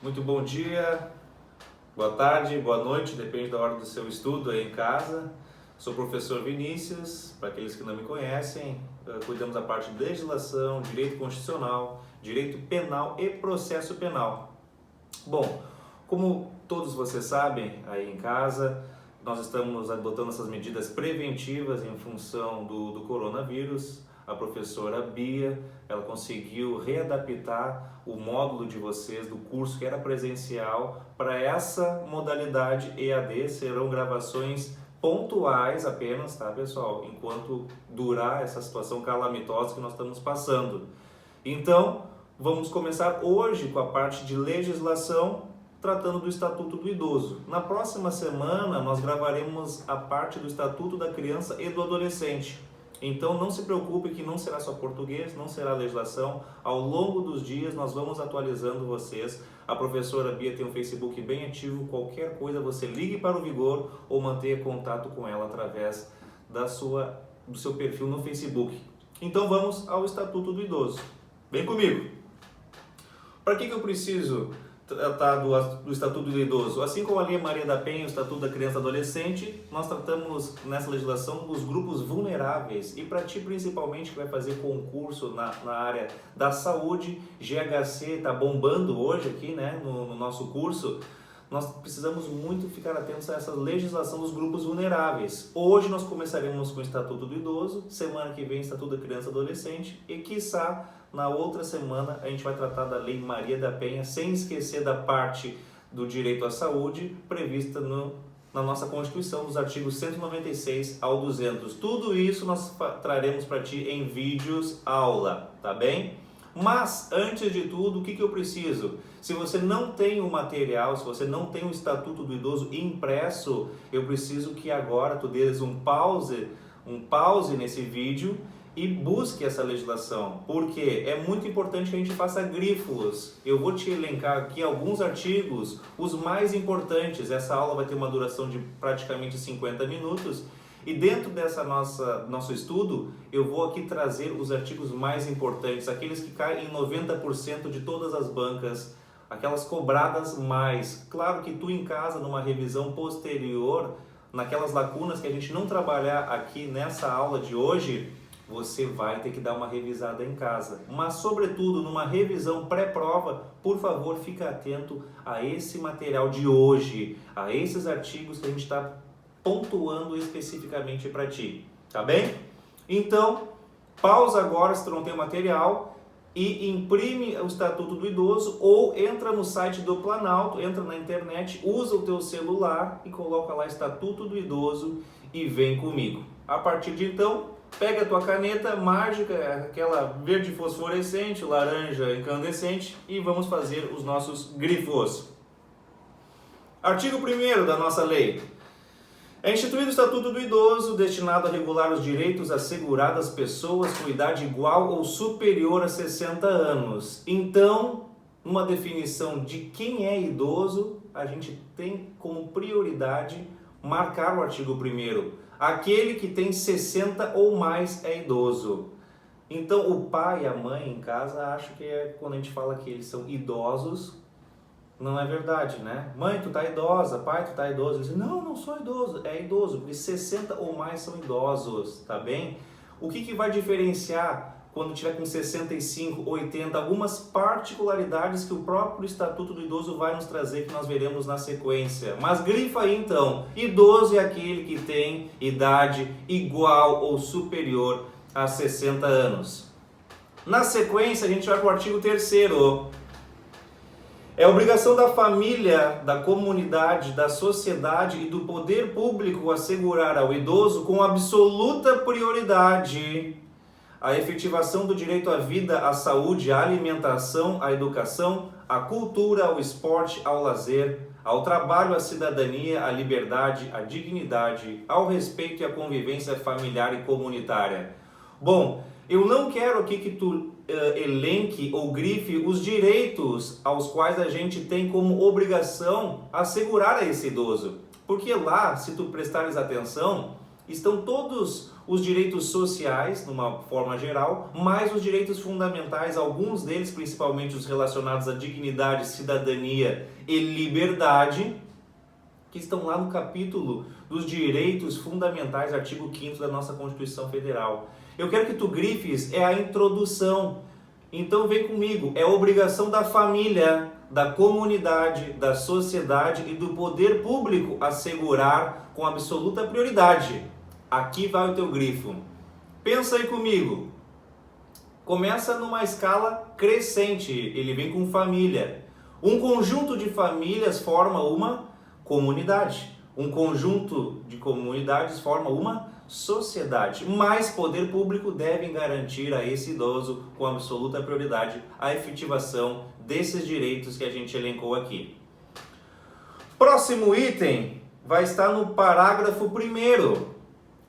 Muito bom dia, boa tarde, boa noite, depende da hora do seu estudo aí em casa. Sou o professor Vinícius, para aqueles que não me conhecem, cuidamos da parte de legislação, direito constitucional, direito penal e processo penal. Bom, como todos vocês sabem aí em casa, nós estamos adotando essas medidas preventivas em função do coronavírus. A professora Bia, ela conseguiu readaptar o módulo de vocês do curso que era presencial para essa modalidade EAD. Serão gravações pontuais apenas, tá, pessoal? Enquanto durar essa situação calamitosa que nós estamos passando. Então, vamos começar hoje com a parte de legislação, tratando do Estatuto do Idoso. Na próxima semana, nós gravaremos a parte do Estatuto da Criança e do Adolescente. Então não se preocupe que não será só português, não será legislação. Ao longo dos dias nós vamos atualizando vocês. A professora Bia tem um Facebook bem ativo. Qualquer coisa você ligue para o Vigor ou mantenha contato com ela através do seu perfil no Facebook. Então vamos ao Estatuto do Idoso. Vem comigo! Para que eu preciso tratar do Estatuto do Idoso? Assim como a Lei Maria da Penha, o Estatuto da Criança e Adolescente, nós tratamos nessa legislação dos grupos vulneráveis. E para ti, principalmente, que vai fazer concurso na área da saúde, GHC está bombando hoje aqui, né, no nosso curso, nós precisamos muito ficar atentos a essa legislação dos grupos vulneráveis. Hoje nós começaremos com o Estatuto do Idoso, semana que vem o Estatuto da Criança e Adolescente e, quiçá, na outra semana a gente vai tratar da Lei Maria da Penha, sem esquecer da parte do direito à saúde prevista na nossa Constituição, dos artigos 196 ao 200. Tudo isso nós traremos para ti em vídeos aula, tá bem? Mas, antes de tudo, o que eu preciso? Se você não tem o material, se você não tem o Estatuto do Idoso impresso, eu preciso que agora tu dês um pause nesse vídeo e busque essa legislação, porque é muito importante que a gente faça grifos. Eu vou te elencar aqui alguns artigos, os mais importantes. Essa aula vai ter uma duração de praticamente 50 minutos. E dentro dessa nosso estudo, eu vou aqui trazer os artigos mais importantes, aqueles que caem em 90% de todas as bancas, aquelas cobradas mais. Claro que tu em casa, numa revisão posterior, naquelas lacunas que a gente não trabalhar aqui nessa aula de hoje, você vai ter que dar uma revisada em casa. Mas, sobretudo, numa revisão pré-prova, por favor, fica atento a esse material de hoje, a esses artigos que a gente está pontuando especificamente para ti, tá bem? Então, pausa agora se tu não tem o material e imprime o Estatuto do Idoso ou entra no site do Planalto, entra na internet, usa o teu celular e coloca lá Estatuto do Idoso e vem comigo. A partir de então, pega a tua caneta mágica, aquela verde fosforescente, laranja incandescente e vamos fazer os nossos grifos. Artigo 1º da nossa lei. É instituído o Estatuto do Idoso, destinado a regular os direitos assegurados às pessoas com idade igual ou superior a 60 anos. Então, uma definição de quem é idoso, a gente tem como prioridade marcar o artigo 1º. Aquele que tem 60 ou mais é idoso. Então, o pai e a mãe em casa acham que quando a gente fala que eles são idosos, não é verdade, né? Mãe, tu tá idosa, pai, tu tá idoso. Eles dizem, não sou idoso. É idoso, porque 60 ou mais são idosos, tá bem? O que vai diferenciar quando tiver com 65, 80? Algumas particularidades que o próprio Estatuto do Idoso vai nos trazer, que nós veremos na sequência. Mas grifa aí então, idoso é aquele que tem idade igual ou superior a 60 anos. Na sequência, a gente vai para o artigo 3º. É obrigação da família, da comunidade, da sociedade e do poder público assegurar ao idoso com absoluta prioridade a efetivação do direito à vida, à saúde, à alimentação, à educação, à cultura, ao esporte, ao lazer, ao trabalho, à cidadania, à liberdade, à dignidade, ao respeito e à convivência familiar e comunitária. Bom, eu não quero aqui que tu elenque ou grife os direitos aos quais a gente tem como obrigação assegurar a esse idoso. Porque lá, se tu prestares atenção, estão todos os direitos sociais, numa forma geral, mais os direitos fundamentais, alguns deles, principalmente os relacionados à dignidade, cidadania e liberdade, que estão lá no capítulo dos direitos fundamentais, artigo 5º da nossa Constituição Federal. Eu quero que tu grifes, é a introdução. Então vem comigo, é obrigação da família, da comunidade, da sociedade e do poder público assegurar com absoluta prioridade. Aqui vai o teu grifo. Pensa aí comigo. Começa numa escala crescente, ele vem com família. Um conjunto de famílias forma uma comunidade. Um conjunto de comunidades forma uma sociedade. Mais poder público devem garantir a esse idoso com absoluta prioridade a efetivação desses direitos que a gente elencou aqui. Próximo item vai estar no parágrafo 1º.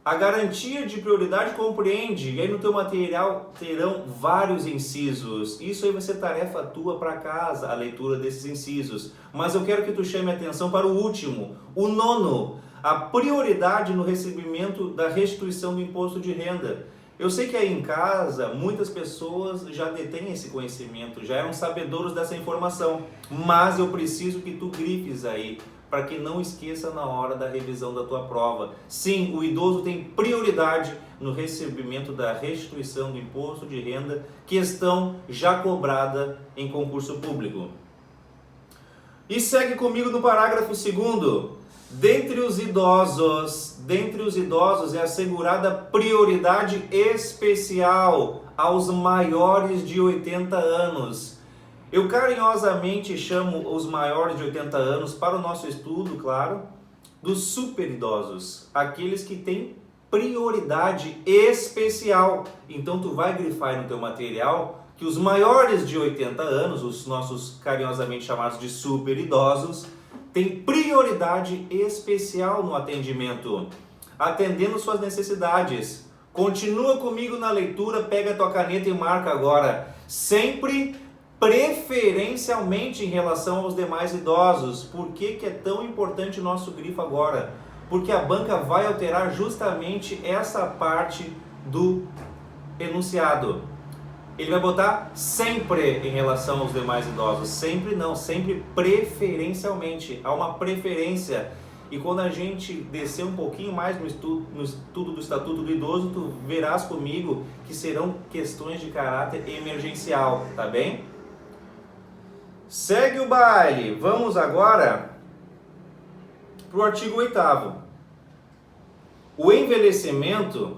A garantia de prioridade compreende, e aí no teu material terão vários incisos. Isso aí vai ser tarefa tua para casa, a leitura desses incisos. Mas eu quero que tu chame a atenção para o último, o 9º, a prioridade no recebimento da restituição do imposto de renda. Eu sei que aí em casa muitas pessoas já detêm esse conhecimento, já eram sabedores dessa informação, mas eu preciso que tu grifes aí, para que não esqueça na hora da revisão da tua prova. Sim, o idoso tem prioridade no recebimento da restituição do imposto de renda, questão já cobrada em concurso público. E segue comigo no parágrafo 2º. Dentre os idosos é assegurada prioridade especial aos maiores de 80 anos. Eu carinhosamente chamo os maiores de 80 anos para o nosso estudo, claro, dos superidosos, aqueles que têm prioridade especial. Então tu vai grifar aí no teu material que os maiores de 80 anos, os nossos carinhosamente chamados de superidosos, têm prioridade especial no atendimento, atendendo suas necessidades. Continua comigo na leitura, pega a tua caneta e marca agora. Sempre preferencialmente em relação aos demais idosos. Por que é tão importante o nosso grifo agora? Porque a banca vai alterar justamente essa parte do enunciado. Ele vai botar sempre em relação aos demais idosos. Sempre não, sempre preferencialmente. Há uma preferência. E quando a gente descer um pouquinho mais no estudo do Estatuto do Idoso, tu verás comigo que serão questões de caráter emergencial, tá bem? Segue o baile. Vamos agora para o artigo 8º. O envelhecimento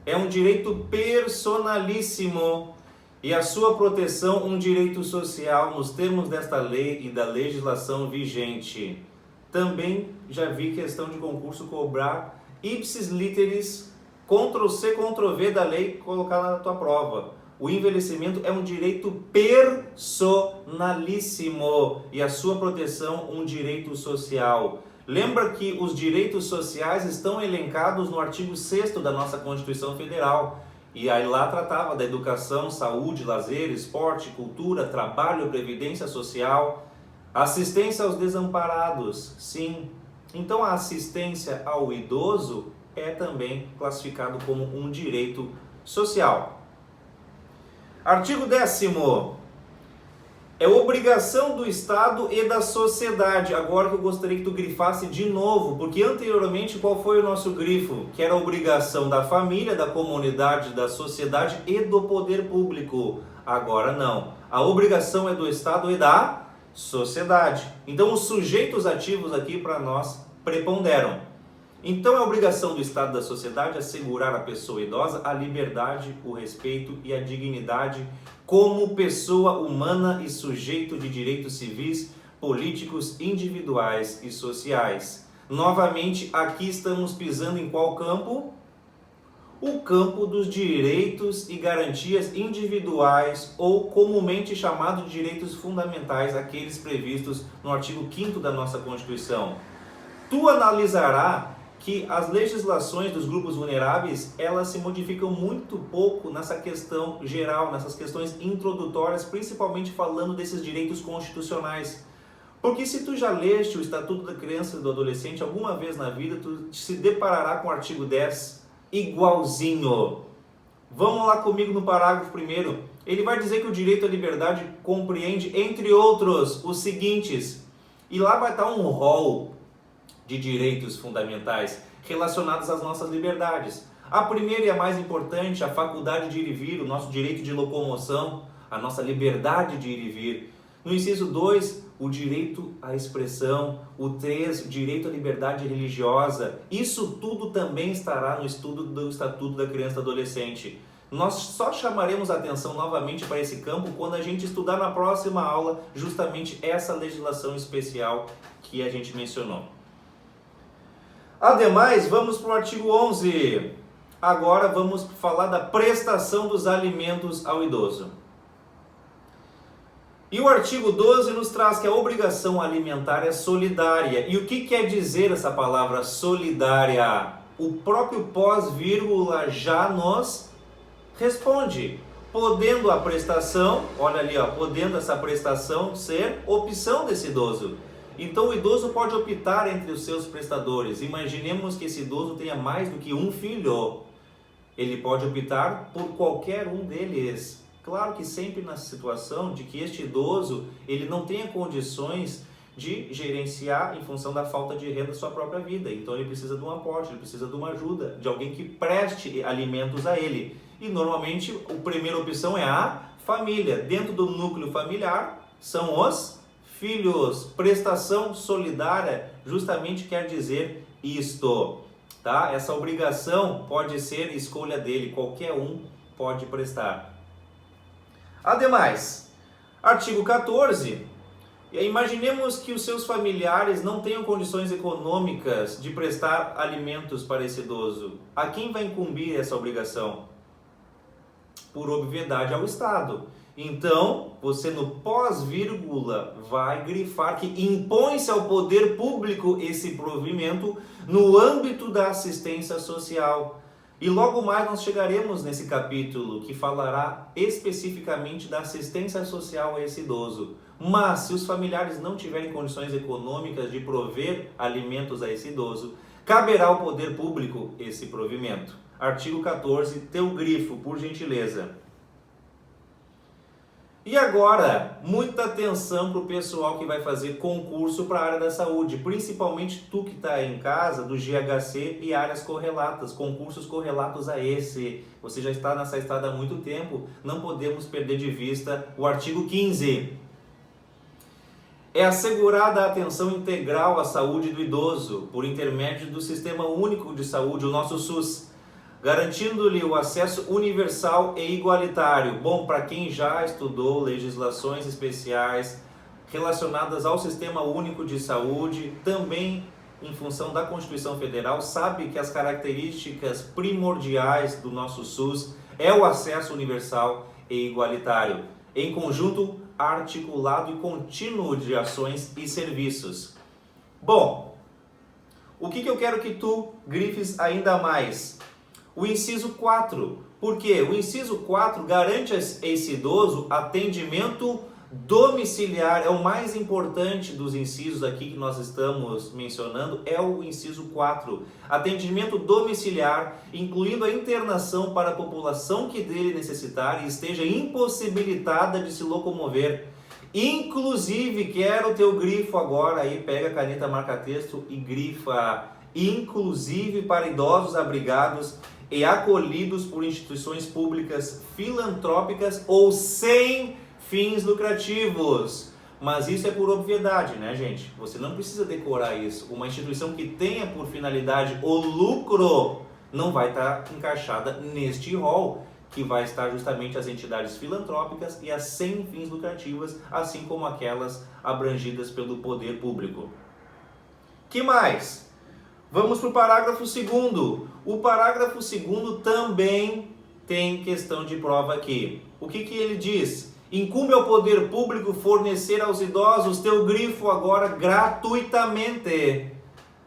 é um direito personalíssimo e a sua proteção um direito social nos termos desta lei e da legislação vigente. Também já vi questão de concurso cobrar ipsis literis, Ctrl+C, Ctrl+V da lei colocar na tua prova. O envelhecimento é um direito personalíssimo e a sua proteção um direito social. Lembra que os direitos sociais estão elencados no artigo 6º da nossa Constituição Federal. E aí lá tratava da educação, saúde, lazer, esporte, cultura, trabalho, previdência social, assistência aos desamparados. Sim, então a assistência ao idoso é também classificado como um direito social. Artigo 10º. É obrigação do Estado e da sociedade. Agora que eu gostaria que tu grifasse de novo, porque anteriormente qual foi o nosso grifo? Que era a obrigação da família, da comunidade, da sociedade e do poder público. Agora não. A obrigação é do Estado e da sociedade. Então os sujeitos ativos aqui para nós preponderam. Então é obrigação do Estado e da sociedade assegurar à pessoa idosa a liberdade, o respeito e a dignidade como pessoa humana e sujeito de direitos civis, políticos, individuais e sociais. Novamente, aqui estamos pisando em qual campo? O campo dos direitos e garantias individuais, ou comumente chamado de direitos fundamentais, aqueles previstos no artigo 5º da nossa Constituição. Tu analisará que as legislações dos grupos vulneráveis, elas se modificam muito pouco nessa questão geral, nessas questões introdutórias, principalmente falando desses direitos constitucionais. Porque se tu já leste o Estatuto da Criança e do Adolescente alguma vez na vida, tu se deparará com o artigo 10 igualzinho. Vamos lá comigo no parágrafo 1º. Ele vai dizer que o direito à liberdade compreende, entre outros, os seguintes. E lá vai estar um rol de direitos fundamentais relacionados às nossas liberdades. A primeira e a mais importante, a faculdade de ir e vir, o nosso direito de locomoção, a nossa liberdade de ir e vir. No inciso 2, o direito à expressão. O 3, o direito à liberdade religiosa. Isso tudo também estará no estudo do Estatuto da Criança e do Adolescente. Nós só chamaremos atenção novamente para esse campo quando a gente estudar na próxima aula justamente essa legislação especial que a gente mencionou. Ademais, vamos para o artigo 11. Agora vamos falar da prestação dos alimentos ao idoso. E o artigo 12 nos traz que a obrigação alimentar é solidária. E o que quer dizer essa palavra solidária? O próprio pós-vírgula já nos responde. Podendo a prestação, olha ali, ó, podendo essa prestação ser opção desse idoso. Então o idoso pode optar entre os seus prestadores. Imaginemos que esse idoso tenha mais do que um filho. Ele pode optar por qualquer um deles. Claro que sempre na situação de que este idoso ele não tenha condições de gerenciar em função da falta de renda sua própria vida. Então ele precisa de um aporte, ele precisa de uma ajuda, de alguém que preste alimentos a ele. E normalmente a primeira opção é a família. Dentro do núcleo familiar são os filhos. Prestação solidária justamente quer dizer isto. Tá? Essa obrigação pode ser escolha dele, qualquer um pode prestar. Ademais, artigo 14, imaginemos que os seus familiares não tenham condições econômicas de prestar alimentos para esse idoso. A quem vai incumbir essa obrigação? Por obviedade ao Estado. Então, você no pós-vírgula vai grifar que impõe-se ao poder público esse provimento no âmbito da assistência social. E logo mais nós chegaremos nesse capítulo que falará especificamente da assistência social a esse idoso. Mas se os familiares não tiverem condições econômicas de prover alimentos a esse idoso, caberá ao poder público esse provimento. Artigo 14, teu grifo, por gentileza. E agora, muita atenção para o pessoal que vai fazer concurso para a área da saúde, principalmente tu que está em casa, do GHC e áreas correlatas, concursos correlatos a esse. Você já está nessa estrada há muito tempo, não podemos perder de vista o artigo 15. É assegurada a atenção integral à saúde do idoso, por intermédio do Sistema Único de Saúde, o nosso SUS, garantindo-lhe o acesso universal e igualitário. Bom, para quem já estudou legislações especiais relacionadas ao Sistema Único de Saúde, também em função da Constituição Federal, sabe que as características primordiais do nosso SUS é o acesso universal e igualitário, em conjunto articulado e contínuo de ações e serviços. Bom, o que eu quero que tu grifes ainda mais? O inciso 4, porque o inciso 4 garante a esse idoso atendimento domiciliar, é o mais importante dos incisos aqui que nós estamos mencionando, é o inciso 4. Atendimento domiciliar, incluindo a internação para a população que dele necessitar e esteja impossibilitada de se locomover. Inclusive, quero o teu grifo agora aí, pega a caneta marca-texto e grifa, inclusive para idosos abrigados e acolhidos por instituições públicas filantrópicas ou sem fins lucrativos. Mas isso é por obviedade, né, gente? Você não precisa decorar isso. Uma instituição que tenha por finalidade o lucro não vai estar encaixada neste rol, que vai estar justamente as entidades filantrópicas e as sem fins lucrativas, assim como aquelas abrangidas pelo poder público. Que mais? Vamos para o parágrafo 2º. O parágrafo 2º também tem questão de prova aqui. O que ele diz? Incumbe ao poder público fornecer aos idosos, teu grifo agora, gratuitamente,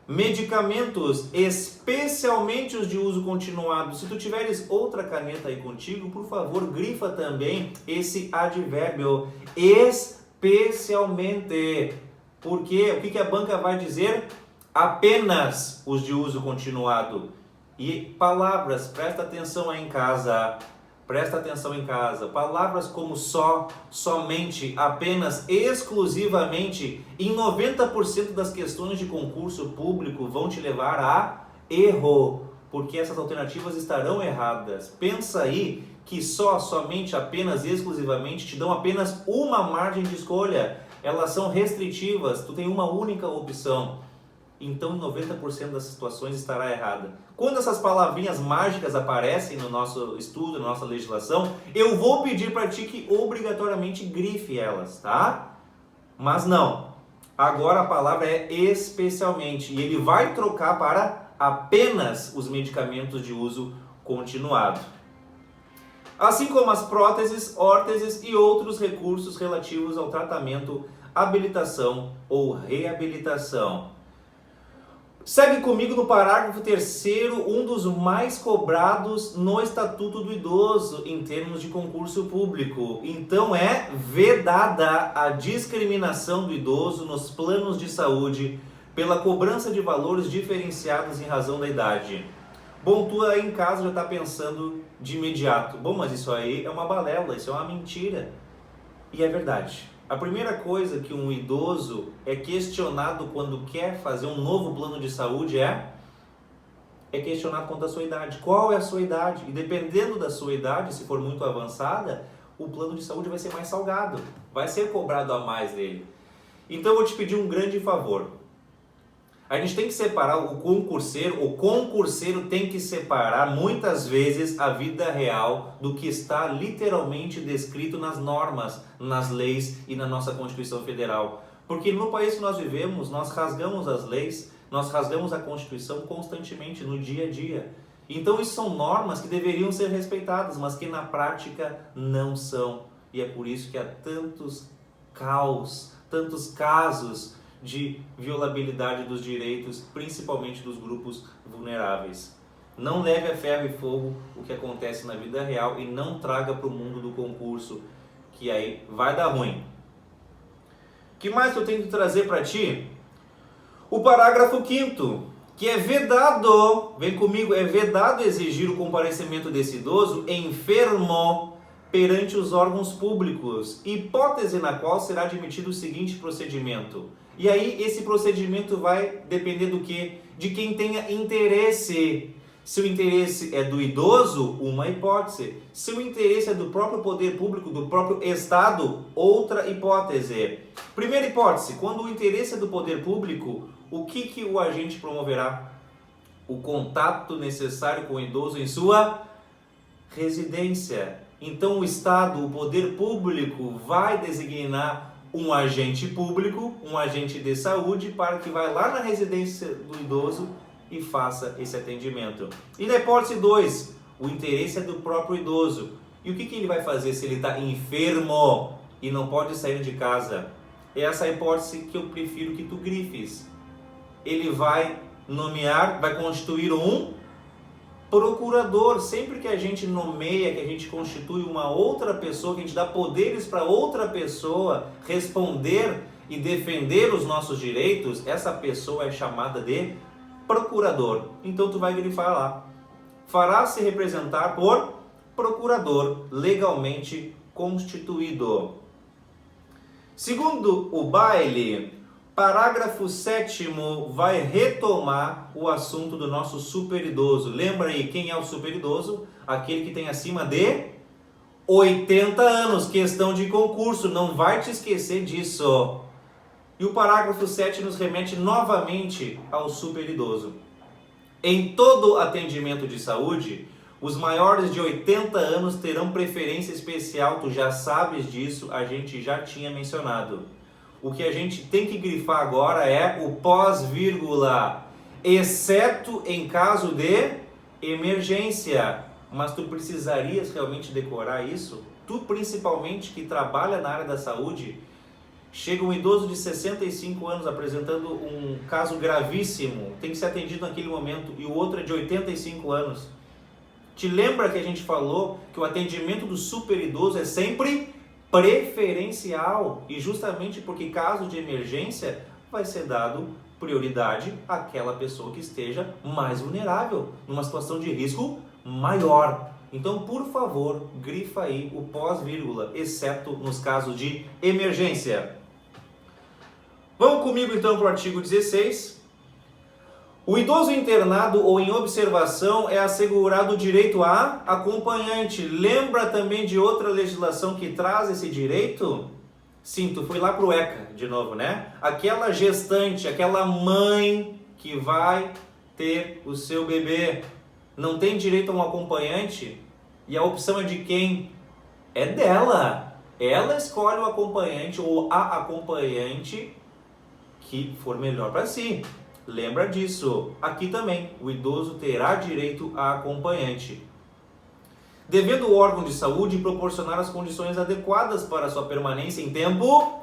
medicamentos, especialmente os de uso continuado. Se tu tiveres outra caneta aí contigo, por favor, grifa também esse advérbio, especialmente. Porque o que a banca vai dizer? Apenas os de uso continuado. E palavras, presta atenção aí em casa. Presta atenção em casa. Palavras como só, somente, apenas, exclusivamente, em 90% das questões de concurso público vão te levar a erro, porque essas alternativas estarão erradas. Pensa aí que só, somente, apenas, exclusivamente te dão apenas uma margem de escolha. Elas são restritivas, tu tem uma única opção. Então, em 90% das situações estará errada. Quando essas palavrinhas mágicas aparecem no nosso estudo, na nossa legislação, eu vou pedir para ti que obrigatoriamente grife elas, tá? Mas não. Agora a palavra é especialmente e ele vai trocar para apenas os medicamentos de uso continuado. Assim como as próteses, órteses e outros recursos relativos ao tratamento, habilitação ou reabilitação. Segue comigo no parágrafo 3º, um dos mais cobrados no Estatuto do Idoso em termos de concurso público. Então é vedada a discriminação do idoso nos planos de saúde pela cobrança de valores diferenciados em razão da idade. Bom, tu aí em casa já está pensando de imediato, bom, mas isso aí é uma balela, isso é uma mentira. E é verdade. A primeira coisa que um idoso é questionado quando quer fazer um novo plano de saúde é questionado quanto à sua idade. Qual é a sua idade? E dependendo da sua idade, se for muito avançada, o plano de saúde vai ser mais salgado, vai ser cobrado a mais dele. Então eu vou te pedir um grande favor. A gente tem que separar o concurseiro tem que separar muitas vezes a vida real do que está literalmente descrito nas normas, nas leis e na nossa Constituição Federal. Porque no país que nós vivemos, nós rasgamos as leis, nós rasgamos a Constituição constantemente, no dia a dia. Então isso são normas que deveriam ser respeitadas, mas que na prática não são. E é por isso que há tantos casos de violabilidade dos direitos, principalmente dos grupos vulneráveis. Não leve a ferro e fogo o que acontece na vida real e não traga para o mundo do concurso, que aí vai dar ruim. O que mais eu tenho que trazer para ti? O parágrafo 5º, que é vedado, vem comigo, é vedado exigir o comparecimento desse idoso enfermo perante os órgãos públicos, hipótese na qual será admitido o seguinte procedimento. E aí esse procedimento vai depender do quê? De quem tenha interesse. Se o interesse é do idoso, uma hipótese. Se o interesse é do próprio poder público, do próprio Estado, outra hipótese. Primeira hipótese, quando o interesse é do poder público, o que o agente promoverá? O contato necessário com o idoso em sua residência. Então o Estado, o poder público, vai designar um agente público, um agente de saúde, para que vá lá na residência do idoso e faça esse atendimento. E na hipótese 2, o interesse é do próprio idoso. E o que ele vai fazer se ele está enfermo e não pode sair de casa? É essa a hipótese que eu prefiro que tu grifes. Ele vai nomear, vai constituir um procurador. Sempre que a gente nomeia, que a gente constitui uma outra pessoa, que a gente dá poderes para outra pessoa responder e defender os nossos direitos, essa pessoa é chamada de procurador. Então tu vai grifar lá. Fará-se representar por procurador legalmente constituído. Segundo o baile, parágrafo 7º vai retomar o assunto do nosso superidoso. Lembra aí, quem é o superidoso? Aquele que tem acima de 80 anos, questão de concurso, não vai te esquecer disso. E o parágrafo 7 nos remete novamente ao superidoso. Em todo atendimento de saúde, os maiores de 80 anos terão preferência especial, tu já sabes disso, a gente já tinha mencionado. O que a gente tem que grifar agora é o pós-vírgula, exceto em caso de emergência. Mas tu precisarias realmente decorar isso? Tu, principalmente, que trabalha na área da saúde, chega um idoso de 65 anos apresentando um caso gravíssimo, tem que ser atendido naquele momento, e o outro é de 85 anos. Te lembra que a gente falou que o atendimento do superidoso é sempre preferencial, e justamente porque caso de emergência vai ser dado prioridade àquela pessoa que esteja mais vulnerável, numa situação de risco maior. Então, por favor, grifa aí o pós-vírgula, exceto nos casos de emergência. Vamos comigo então para o artigo 16. O idoso internado ou em observação é assegurado o direito a acompanhante. Lembra também de outra legislação que traz esse direito? Sim, tu foi lá pro ECA de novo, né? Aquela gestante, aquela mãe que vai ter o seu bebê, não tem direito a um acompanhante? E a opção é de quem? É dela. Ela escolhe o acompanhante ou a acompanhante que for melhor para si. Lembra disso. Aqui também, o idoso terá direito a acompanhante. Devendo o órgão de saúde proporcionar as condições adequadas para sua permanência em tempo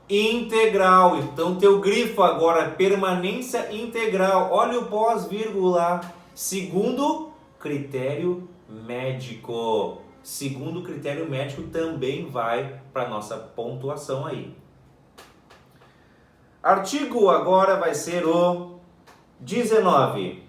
integral. Então, teu grifo agora, permanência integral. Olha o pós-vírgula. Segundo critério médico. Segundo critério médico também vai para nossa pontuação aí. Artigo agora vai ser o 19.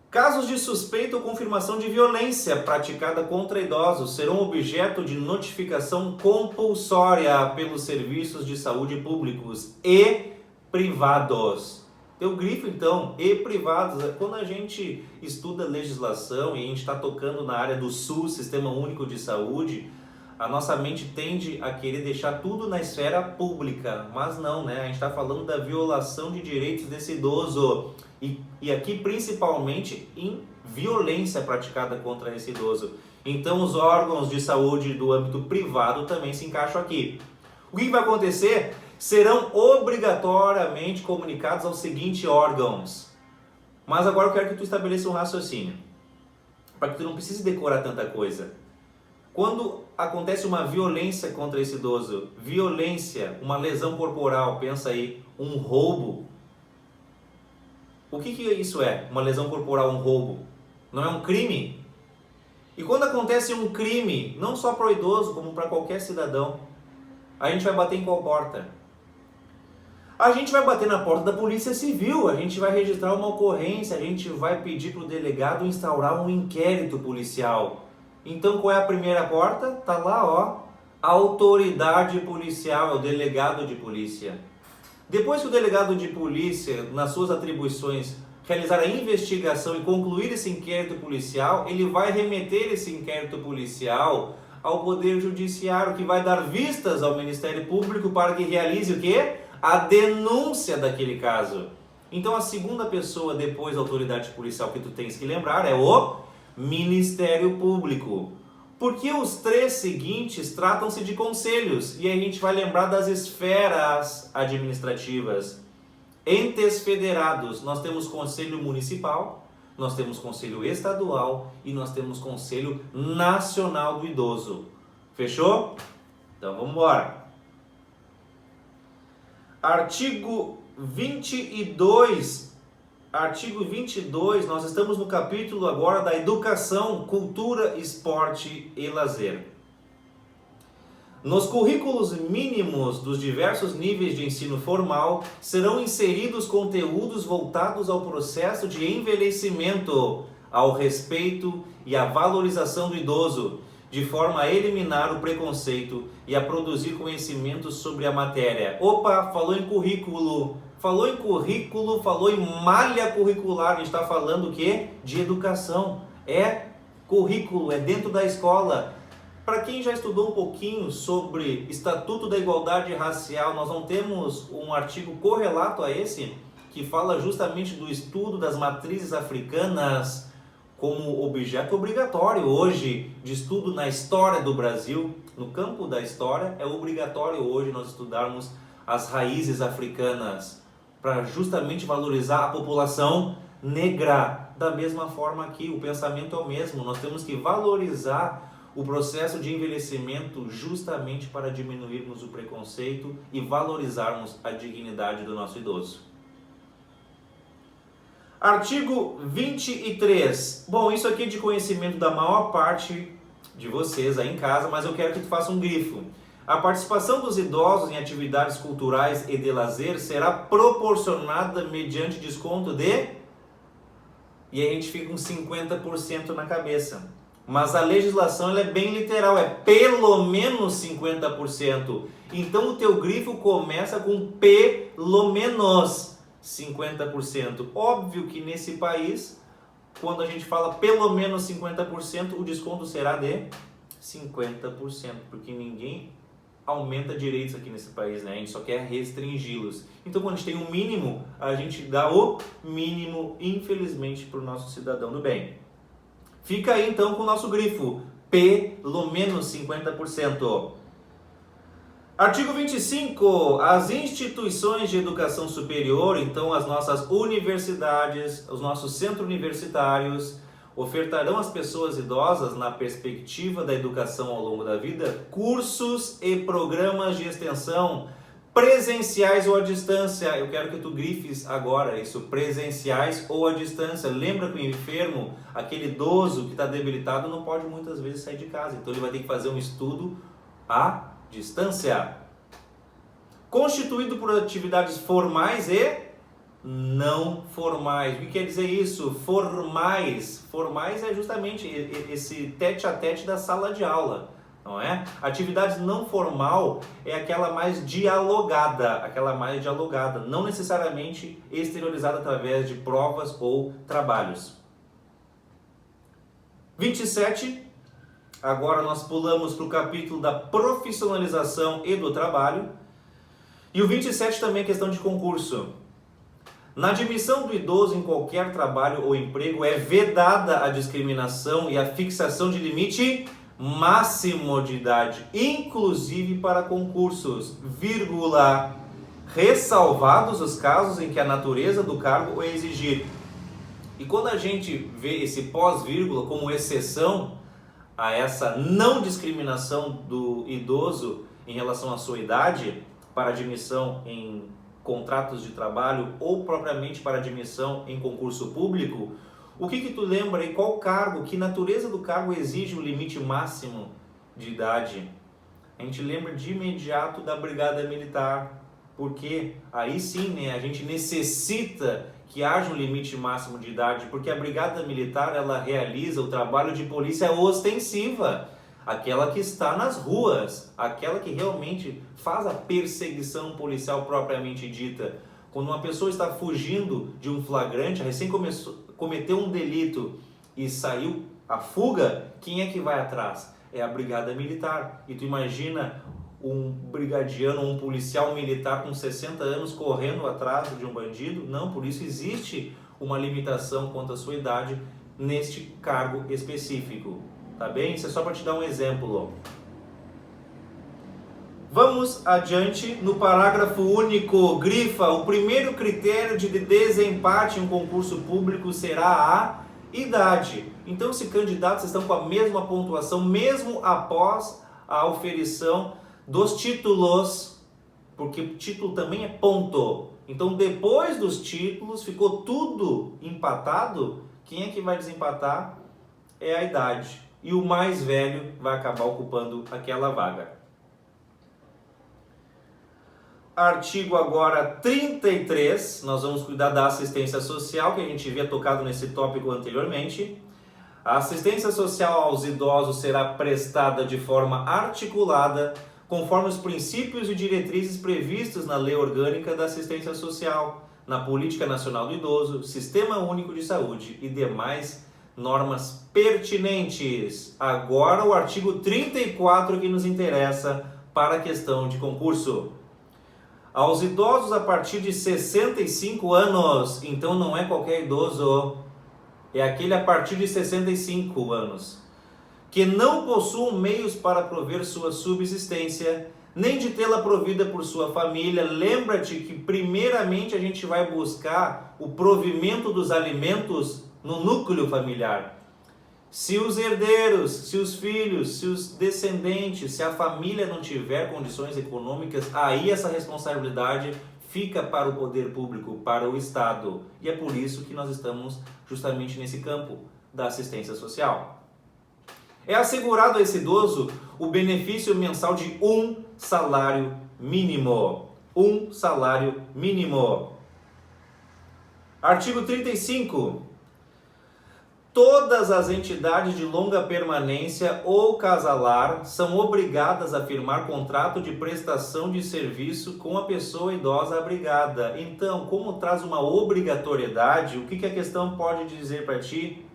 Casos de suspeita ou confirmação de violência praticada contra idosos serão objeto de notificação compulsória pelos serviços de saúde públicos e privados. Teu grifo então, e privados, quando a gente estuda legislação e a gente está tocando na área do SUS, Sistema Único de Saúde, a nossa mente tende a querer deixar tudo na esfera pública, mas não, né? A gente está falando da violação de direitos desse idoso e aqui principalmente em violência praticada contra esse idoso. Então os órgãos de saúde do âmbito privado também se encaixam aqui. O que vai acontecer? Serão obrigatoriamente comunicados aos seguintes órgãos. Mas agora eu quero que tu estabeleça um raciocínio, para que tu não precise decorar tanta coisa. Quando acontece uma violência contra esse idoso, violência, uma lesão corporal, pensa aí, um roubo. O que isso é? Uma lesão corporal, um roubo? Não é um crime? E quando acontece um crime, não só para o idoso, como para qualquer cidadão, a gente vai bater em qual porta? A gente vai bater na porta da Polícia Civil, a gente vai registrar uma ocorrência, a gente vai pedir para o delegado instaurar um inquérito policial. Então qual é a primeira porta? Tá lá, ó, autoridade policial, é o delegado de polícia. Depois que o delegado de polícia, nas suas atribuições, realizar a investigação e concluir esse inquérito policial, ele vai remeter esse inquérito policial ao Poder Judiciário, que vai dar vistas ao Ministério Público para que realize o quê? A denúncia daquele caso. Então a segunda pessoa depois da autoridade policial que tu tens que lembrar é o Ministério Público. Porque os três seguintes tratam-se de conselhos e a gente vai lembrar das esferas administrativas. Entes federados, nós temos Conselho Municipal, nós temos Conselho Estadual e nós temos Conselho Nacional do Idoso. Fechou? Então vamos embora. Artigo 22. Artigo 22, nós estamos no capítulo agora da educação, cultura, esporte e lazer. Nos currículos mínimos dos diversos níveis de ensino formal, serão inseridos conteúdos voltados ao processo de envelhecimento, ao respeito e à valorização do idoso, de forma a eliminar o preconceito e a produzir conhecimentos sobre a matéria. Opa, falou em currículo. Falou em currículo, falou em malha curricular, a gente está falando o quê? De educação. É currículo, é dentro da escola. Para quem já estudou um pouquinho sobre Estatuto da Igualdade Racial, nós não temos um artigo correlato a esse, que fala justamente do estudo das matrizes africanas como objeto obrigatório hoje de estudo na história do Brasil. No campo da história, é obrigatório hoje nós estudarmos as raízes africanas, para justamente valorizar a população negra. Da mesma forma aqui, o pensamento é o mesmo. Nós temos que valorizar o processo de envelhecimento justamente para diminuirmos o preconceito e valorizarmos a dignidade do nosso idoso. Artigo 23. Bom, isso aqui é de conhecimento da maior parte de vocês aí em casa, mas eu quero que tu faça um grifo. A participação dos idosos em atividades culturais e de lazer será proporcionada mediante desconto de... E aí a gente fica com 50% na cabeça. Mas a legislação ela é bem literal, é pelo menos 50%. Então o teu grifo começa com pelo menos 50%. Óbvio que nesse país, quando a gente fala pelo menos 50%, o desconto será de 50%, porque ninguém aumenta direitos aqui nesse país, né? A gente só quer restringi-los. Então, quando a gente tem um mínimo, a gente dá o mínimo, infelizmente, para o nosso cidadão do bem. Fica aí, então, com o nosso grifo, pelo menos 50%. Artigo 25. As instituições de educação superior, então as nossas universidades, os nossos centros universitários, ofertarão às pessoas idosas, na perspectiva da educação ao longo da vida, cursos e programas de extensão presenciais ou à distância. Eu quero que tu grifes agora isso, presenciais ou à distância. Lembra que o enfermo, aquele idoso que está debilitado, não pode muitas vezes sair de casa. Então ele vai ter que fazer um estudo à distância. Constituído por atividades formais e não formais. O que quer dizer isso? Formais. Formais é justamente esse tete a tete da sala de aula, não é? Atividades não formal é aquela mais dialogada, não necessariamente exteriorizada através de provas ou trabalhos. 27. Agora nós pulamos para o capítulo da profissionalização e do trabalho. E o 27 também é questão de concurso. Na admissão do idoso em qualquer trabalho ou emprego é vedada a discriminação e a fixação de limite máximo de idade, inclusive para concursos, vírgula, ressalvados os casos em que a natureza do cargo o exigir. E quando a gente vê esse pós-vírgula como exceção a essa não discriminação do idoso em relação à sua idade, para admissão em contratos de trabalho ou propriamente para admissão em concurso público, o que tu lembra e qual cargo, que natureza do cargo exige o limite máximo de idade? A gente lembra de imediato da Brigada Militar, porque aí sim, né, a gente necessita que haja um limite máximo de idade, porque a Brigada Militar ela realiza o trabalho de polícia ostensiva, aquela que está nas ruas, aquela que realmente faz a perseguição policial propriamente dita. Quando uma pessoa está fugindo de um flagrante, cometeu um delito e saiu à fuga, quem é que vai atrás? É a Brigada Militar. E tu imagina um brigadiano, um policial militar com 60 anos correndo atrás de um bandido? Não, por isso existe uma limitação quanto à sua idade neste cargo específico. Tá bem? Isso é só para te dar um exemplo. Vamos adiante no parágrafo único. Grifa, o primeiro critério de desempate em um concurso público será a idade. Então, se candidatos estão com a mesma pontuação, mesmo após a oferição dos títulos, porque título também é ponto. Então, depois dos títulos, ficou tudo empatado. Quem é que vai desempatar? É a idade. E o mais velho vai acabar ocupando aquela vaga. Artigo agora 33, nós vamos cuidar da assistência social, que a gente havia tocado nesse tópico anteriormente. A assistência social aos idosos será prestada de forma articulada, conforme os princípios e diretrizes previstos na Lei Orgânica da Assistência Social, na Política Nacional do Idoso, Sistema Único de Saúde e demais normas pertinentes. Agora o artigo 34 que nos interessa para a questão de concurso. Aos idosos a partir de 65 anos, então não é qualquer idoso, é aquele a partir de 65 anos, que não possuam meios para prover sua subsistência, nem de tê-la provida por sua família. Lembra-te que primeiramente a gente vai buscar o provimento dos alimentos no núcleo familiar. Se os herdeiros, se os filhos, se os descendentes, se a família não tiver condições econômicas, aí essa responsabilidade fica para o poder público, para o Estado. E é por isso que nós estamos justamente nesse campo da assistência social. É assegurado a esse idoso o benefício mensal de 1 salário mínimo. Um salário mínimo. Artigo 35. Todas as entidades de longa permanência ou casalar são obrigadas a firmar contrato de prestação de serviço com a pessoa idosa abrigada. Então, como traz uma obrigatoriedade, o que a questão pode dizer para ti?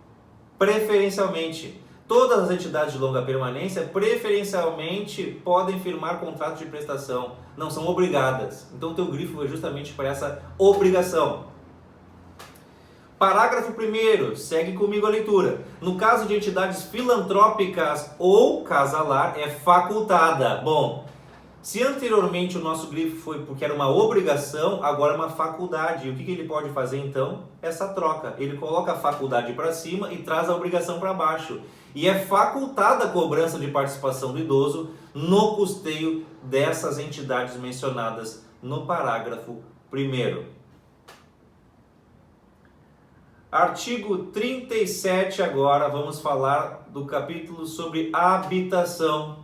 Preferencialmente. Todas as entidades de longa permanência, preferencialmente, podem firmar contrato de prestação. Não são obrigadas. Então, o teu grifo é justamente para essa obrigação. Parágrafo 1º, segue comigo a leitura. No caso de entidades filantrópicas ou casalar, é facultada. Bom, se anteriormente o nosso grifo foi porque era uma obrigação, agora é uma faculdade. E o que ele pode fazer então? Essa troca. Ele coloca a faculdade para cima e traz a obrigação para baixo. E é facultada a cobrança de participação do idoso no custeio dessas entidades mencionadas no parágrafo 1º. Artigo 37 agora, vamos falar do capítulo sobre habitação.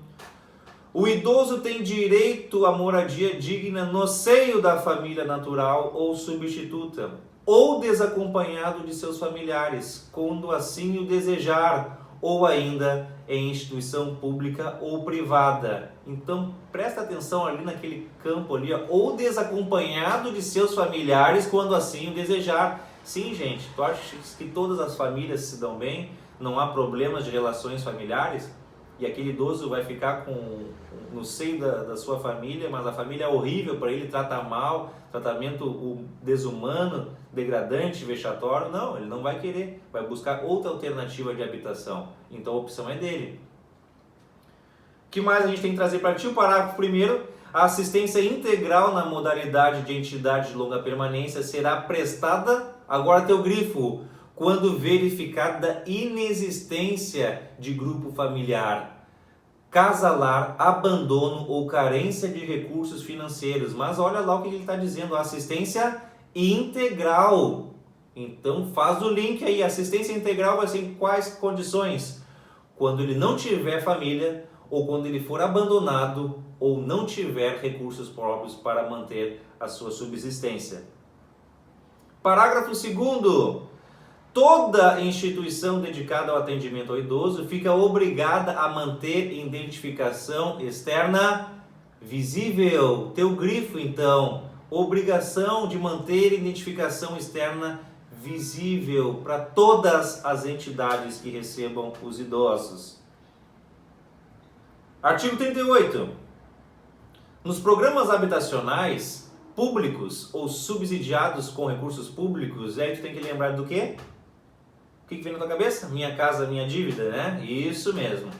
O idoso tem direito à moradia digna no seio da família natural ou substituta, ou desacompanhado de seus familiares, quando assim o desejar, ou ainda em instituição pública ou privada. Então, presta atenção ali naquele campo ali, ó, ou desacompanhado de seus familiares, quando assim o desejar. Sim, gente, tu acha que todas as famílias se dão bem? Não há problemas de relações familiares? E aquele idoso vai ficar no seio da sua família, mas a família é horrível para ele, trata mal, tratamento desumano, degradante, vexatório? Não, ele não vai querer, vai buscar outra alternativa de habitação. Então a opção é dele. O que mais a gente tem que trazer para ti? O parágrafo 1º. A assistência integral na modalidade de entidade de longa permanência será prestada, agora teu grifo, quando verificada inexistência de grupo familiar, casalar, abandono ou carência de recursos financeiros. Mas olha lá o que ele está dizendo, assistência integral. Então faz o link aí, assistência integral vai ser em quais condições? Quando ele não tiver família, ou quando ele for abandonado, ou não tiver recursos próprios para manter a sua subsistência. Parágrafo 2º. Toda instituição dedicada ao atendimento ao idoso fica obrigada a manter identificação externa visível. Teu grifo, então, obrigação de manter identificação externa visível para todas as entidades que recebam os idosos. Artigo 38. Nos programas habitacionais públicos ou subsidiados com recursos públicos, aí tu tem que lembrar do quê? O que vem na tua cabeça? Minha casa, minha dívida, né? Isso mesmo.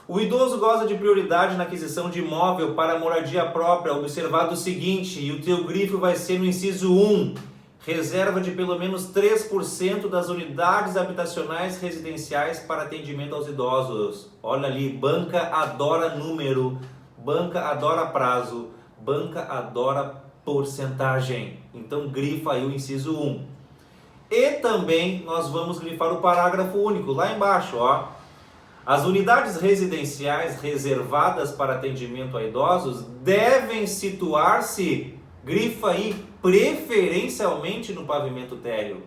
O idoso goza de prioridade na aquisição de imóvel para moradia própria, observado o seguinte, e o teu grifo vai ser no inciso 1, reserva de pelo menos 3% das unidades habitacionais residenciais para atendimento aos idosos. Olha ali, banca adora número, banca adora prazo, banca adora porcentagem. Então grifa aí o inciso 1. E também nós vamos grifar o parágrafo único, lá embaixo, ó. As unidades residenciais reservadas para atendimento a idosos devem situar-se, grifa aí, preferencialmente no pavimento térreo.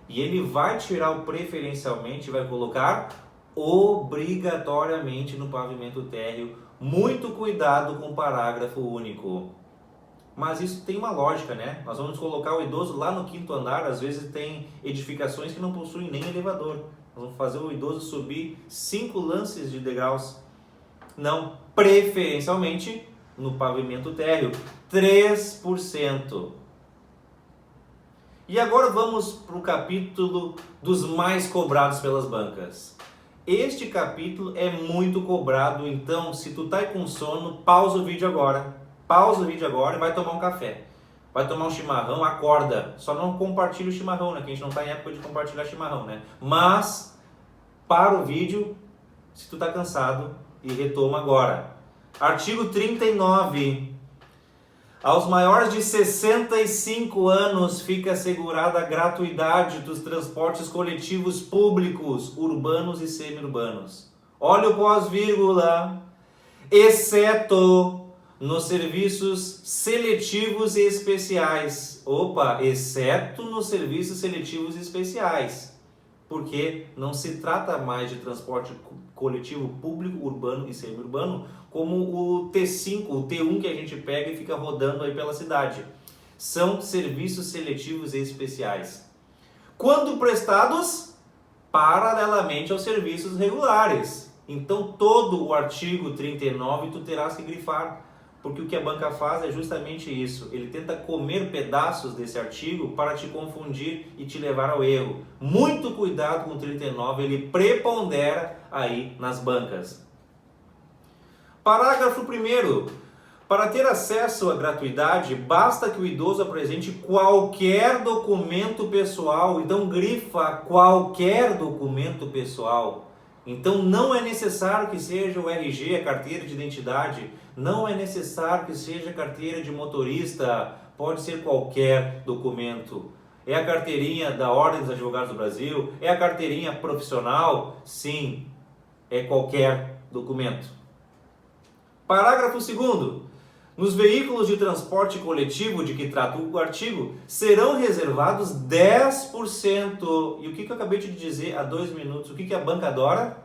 E ele vai tirar o preferencialmente e vai colocar obrigatoriamente no pavimento térreo. Muito cuidado com o parágrafo único. Mas isso tem uma lógica, né? Nós vamos colocar o idoso lá no 5º andar, às vezes tem edificações que não possuem nem elevador. Nós vamos fazer o idoso subir 5 lances de degraus. Não, preferencialmente no pavimento térreo, 3%. E agora vamos para o capítulo dos mais cobrados pelas bancas. Este capítulo é muito cobrado, então se tu tá com sono, pausa o vídeo agora. Pausa o vídeo agora e vai tomar um café. Vai tomar um chimarrão, acorda. Só não compartilha o chimarrão, né? Que a gente não tá em época de compartilhar chimarrão, né? Mas, para o vídeo, se tu tá cansado, e retoma agora. Artigo 39. Aos maiores de 65 anos fica assegurada a gratuidade dos transportes coletivos públicos, urbanos e semi-urbanos. Olha o pós-vírgula. Exceto nos serviços seletivos e especiais. Opa, exceto nos serviços seletivos e especiais. Porque não se trata mais de transporte coletivo público, urbano e semi-urbano, como o T5, o T1 que a gente pega e fica rodando aí pela cidade. São serviços seletivos e especiais. Quando prestados paralelamente aos serviços regulares. Então todo o artigo 39 tu terás que grifar, porque o que a banca faz é justamente isso. Ele tenta comer pedaços desse artigo para te confundir e te levar ao erro. Muito cuidado com o 39, ele prepondera aí nas bancas. Parágrafo 1º. Para ter acesso à gratuidade, basta que o idoso apresente qualquer documento pessoal. Então grifa qualquer documento pessoal. Então não é necessário que seja o RG, a carteira de identidade, não é necessário que seja a carteira de motorista, pode ser qualquer documento. É a carteirinha da Ordem dos Advogados do Brasil? É a carteirinha profissional? Sim, é qualquer documento. Parágrafo 2º. Nos veículos de transporte coletivo de que trata o artigo, serão reservados 10%. E o que eu acabei de dizer há 2 minutos? O que a banca adora?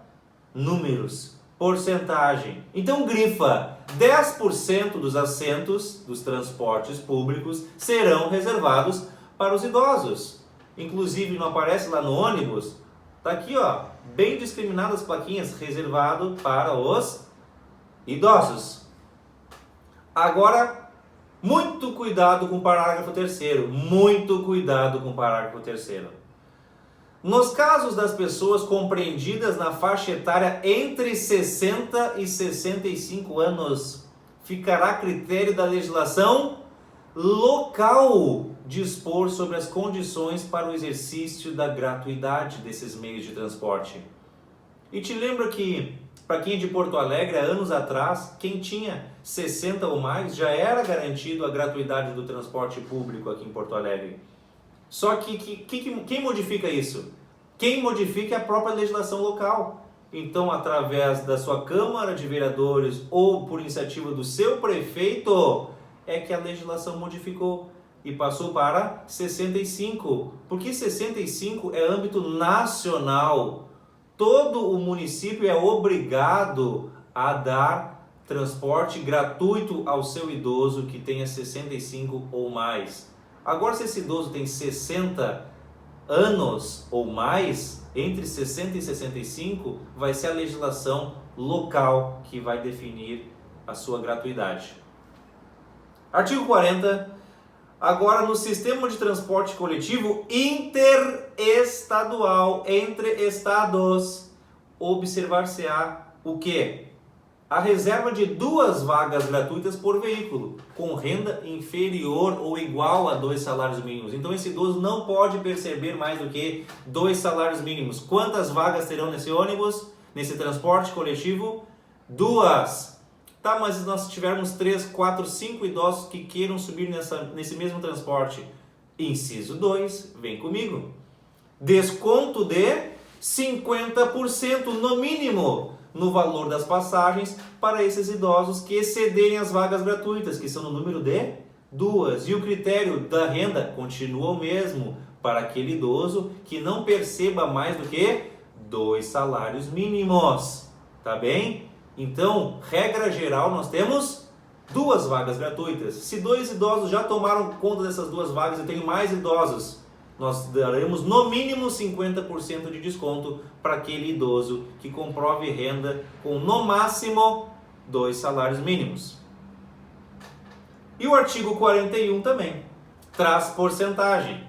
Números, porcentagem. Então grifa, 10% dos assentos dos transportes públicos serão reservados para os idosos. Inclusive, não aparece lá no ônibus? Tá aqui, ó, bem discriminadas as plaquinhas, reservado para os idosos. Agora, muito cuidado com o parágrafo 3º, muito cuidado com o parágrafo 3º. Nos casos das pessoas compreendidas na faixa etária entre 60 e 65 anos, ficará a critério da legislação local dispor sobre as condições para o exercício da gratuidade desses meios de transporte. E te lembro que, para quem é de Porto Alegre, há anos atrás, quem tinha 60 ou mais já era garantido a gratuidade do transporte público aqui em Porto Alegre. Só que quem modifica isso? Quem modifica é a própria legislação local. Então, através da sua Câmara de Vereadores ou por iniciativa do seu prefeito, é que a legislação modificou e passou para 65. Porque 65 é âmbito nacional. Todo o município é obrigado a dar transporte gratuito ao seu idoso que tenha 65 ou mais. Agora, se esse idoso tem 60 anos ou mais, entre 60 e 65, vai ser a legislação local que vai definir a sua gratuidade. Artigo 40. Agora, no sistema de transporte coletivo interestadual, entre estados, observar-se-á o quê? A reserva de 2 vagas gratuitas por veículo, com renda inferior ou igual a 2 salários mínimos. Então, esse idoso não pode perceber mais do que 2 salários mínimos. Quantas vagas terão nesse ônibus, nesse transporte coletivo? 2. Tá, mas se nós tivermos 3, 4, 5 idosos que queiram subir nesse mesmo transporte, inciso 2, vem comigo. Desconto de 50% no mínimo no valor das passagens para esses idosos que excederem as vagas gratuitas, que são no número de 2. E o critério da renda continua o mesmo para aquele idoso que não perceba mais do que 2 salários mínimos. Tá bem? Então, regra geral, nós temos 2 vagas gratuitas. Se 2 idosos já tomaram conta dessas 2 vagas e tem mais idosos, nós daremos no mínimo 50% de desconto para aquele idoso que comprove renda com no máximo 2 salários mínimos. E o artigo 41 também traz porcentagem.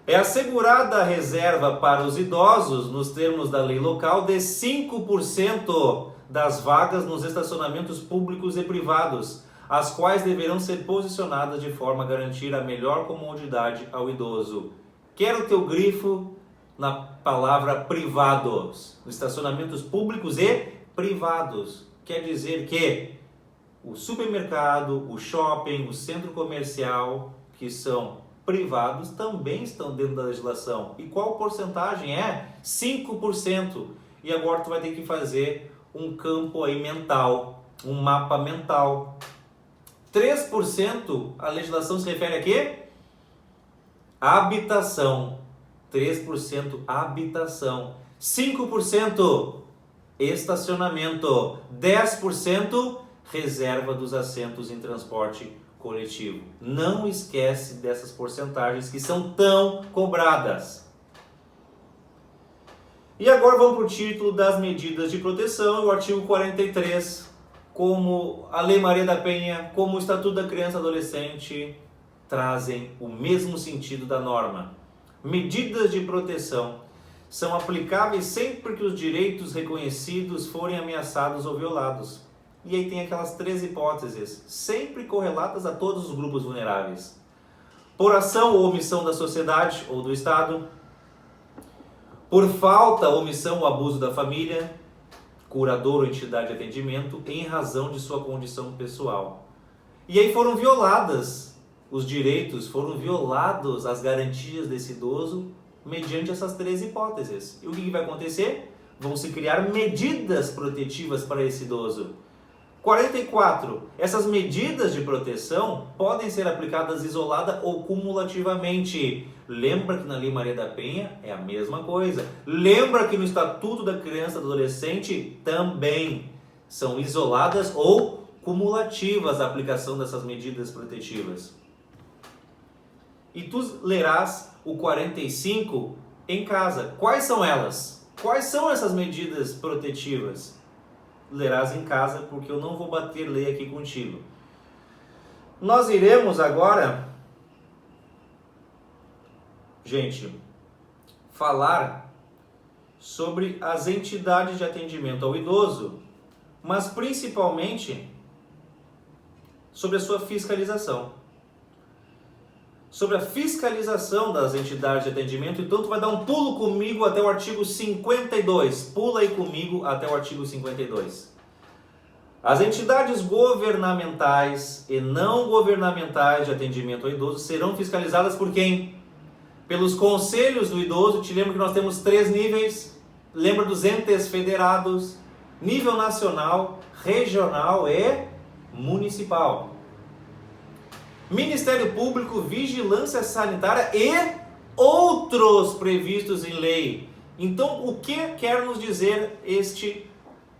É assegurada a reserva para os idosos, nos termos da lei local, de 5% das vagas nos estacionamentos públicos e privados, as quais deverão ser posicionadas de forma a garantir a melhor comodidade ao idoso. Quero o teu grifo na palavra privados, nos estacionamentos públicos e privados. Quer dizer que o supermercado, o shopping, o centro comercial, que são privados, também estão dentro da legislação. E qual porcentagem é? 5%. E agora tu vai ter que fazer um campo aí mental, um mapa mental. 3%, a legislação se refere a quê? Habitação. 3% habitação. 5% estacionamento. 10% reserva dos assentos em transporte coletivo. Não esquece dessas porcentagens que são tão cobradas. E agora vamos para o título das medidas de proteção, o artigo 43, como a Lei Maria da Penha, como o Estatuto da Criança e Adolescente, trazem o mesmo sentido da norma. Medidas de proteção são aplicáveis sempre que os direitos reconhecidos forem ameaçados ou violados. E aí tem aquelas 3 hipóteses, sempre correlatas a todos os grupos vulneráveis. Por ação ou omissão da sociedade ou do Estado, por falta, omissão ou abuso da família, curador ou entidade de atendimento, em razão de sua condição pessoal. E aí foram violadas os direitos, foram violados as garantias desse idoso mediante essas 3 hipóteses. E o que vai acontecer? Vão se criar medidas protetivas para esse idoso. 44. Essas medidas de proteção podem ser aplicadas isolada ou cumulativamente. Lembra que na Lei Maria da Penha é a mesma coisa. Lembra que no Estatuto da Criança e do Adolescente também são isoladas ou cumulativas a aplicação dessas medidas protetivas. E tu lerás o 45 em casa. Quais são elas? Quais são essas medidas protetivas? Lerás em casa, porque eu não vou bater lei aqui contigo. Nós iremos agora, gente, falar sobre as entidades de atendimento ao idoso, mas principalmente sobre a sua fiscalização. Sobre a fiscalização das entidades de atendimento, então tu vai dar um pulo comigo até o artigo 52. Pula aí comigo até o artigo 52. As entidades governamentais e não governamentais de atendimento ao idoso serão fiscalizadas por quem? Pelos conselhos do idoso. Te lembro que nós temos 3 níveis. Lembra dos entes federados? Nível nacional, regional e municipal. Ministério Público, Vigilância Sanitária e outros previstos em lei. Então, o que quer nos dizer este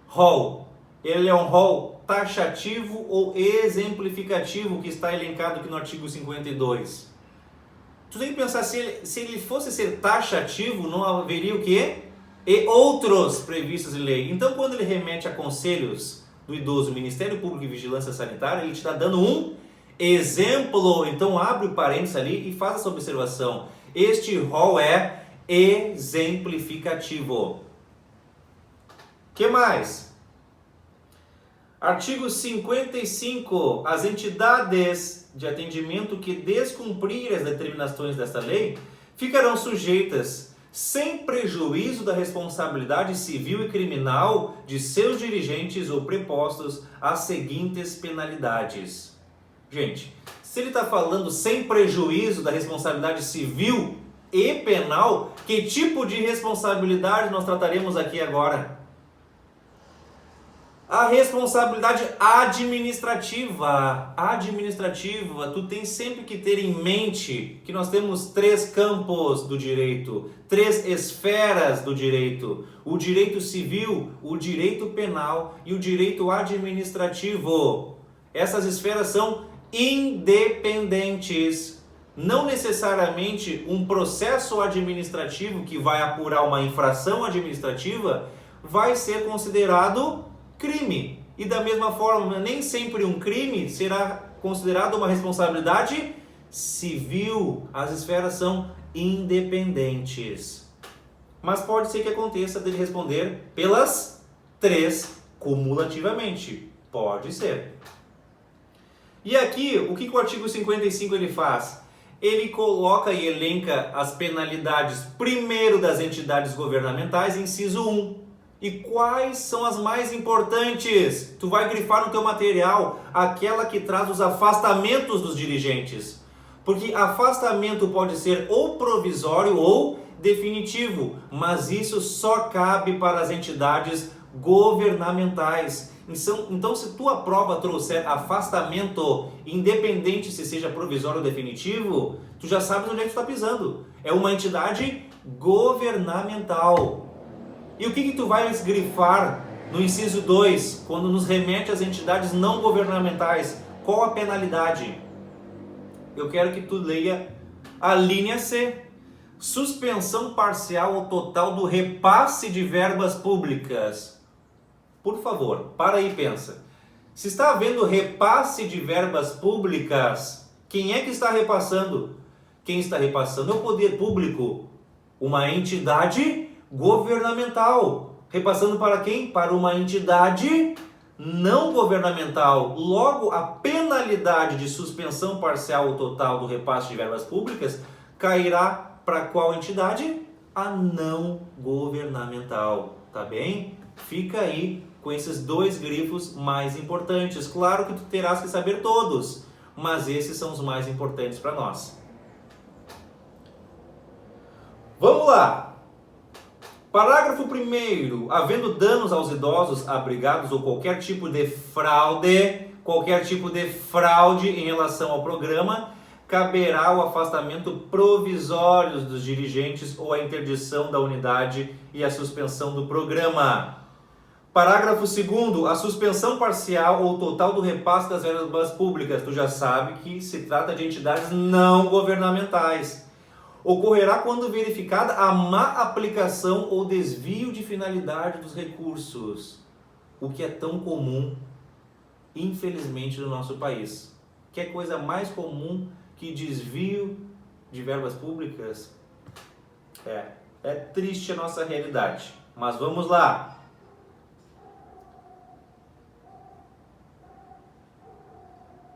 rol? Ele é um rol taxativo ou exemplificativo que está elencado aqui no artigo 52. Tu tem que pensar, se ele fosse ser taxativo, não haveria o quê? E outros previstos em lei. Então, quando ele remete a conselhos do idoso, Ministério Público e Vigilância Sanitária, ele te está dando um exemplo. Então abre o parênteses ali e faz essa observação. Este rol é exemplificativo. O que mais? Artigo 55. As entidades de atendimento que descumprirem as determinações desta lei ficarão sujeitas, sem prejuízo da responsabilidade civil e criminal de seus dirigentes ou prepostos, às seguintes penalidades. Gente, se ele está falando sem prejuízo da responsabilidade civil e penal, que tipo de responsabilidade nós trataremos aqui agora? A responsabilidade administrativa. Tu tem sempre que ter em mente que nós temos 3 campos do direito, 3 esferas do direito: o direito civil, o direito penal e o direito administrativo. Essas esferas são independentes. Não necessariamente um processo administrativo que vai apurar uma infração administrativa vai ser considerado crime. E da mesma forma, nem sempre um crime será considerado uma responsabilidade civil. As esferas são independentes. Mas pode ser que aconteça dele responder pelas 3 cumulativamente. Pode ser. E aqui, o que o artigo 55 ele faz? Ele coloca e elenca as penalidades, primeiro das entidades governamentais, inciso 1. E quais são as mais importantes? Tu vai grifar no teu material aquela que traz os afastamentos dos dirigentes. Porque afastamento pode ser ou provisório ou definitivo, mas isso só cabe para as entidades governamentais. Então, se tua prova trouxer afastamento, independente se seja provisório ou definitivo, tu já sabes onde é que tu está pisando. É uma entidade governamental. E o que tu vai grifar no inciso 2, quando nos remete às entidades não governamentais? Qual a penalidade? Eu quero que tu leia a linha C. Suspensão parcial ou total do repasse de verbas públicas. Por favor, para aí e pensa. Se está havendo repasse de verbas públicas, quem é que está repassando? Quem está repassando é o poder público, uma entidade governamental. Repassando para quem? Para uma entidade não governamental. Logo, a penalidade de suspensão parcial ou total do repasse de verbas públicas cairá para qual entidade? A não governamental, tá bem? Fica aí com esses dois grifos mais importantes. Claro que tu terás que saber todos, mas esses são os mais importantes para nós. Vamos lá! Parágrafo 1º. Havendo danos aos idosos abrigados ou qualquer tipo de fraude em relação ao programa, caberá o afastamento provisório dos dirigentes ou a interdição da unidade e a suspensão do programa. Parágrafo 2º. A suspensão parcial ou total do repasse das verbas públicas. Tu já sabe que se trata de entidades não governamentais. Ocorrerá quando verificada a má aplicação ou desvio de finalidade dos recursos, o que é tão comum, infelizmente, no nosso país. Que é coisa mais comum que desvio de verbas públicas? É triste a nossa realidade, mas vamos lá.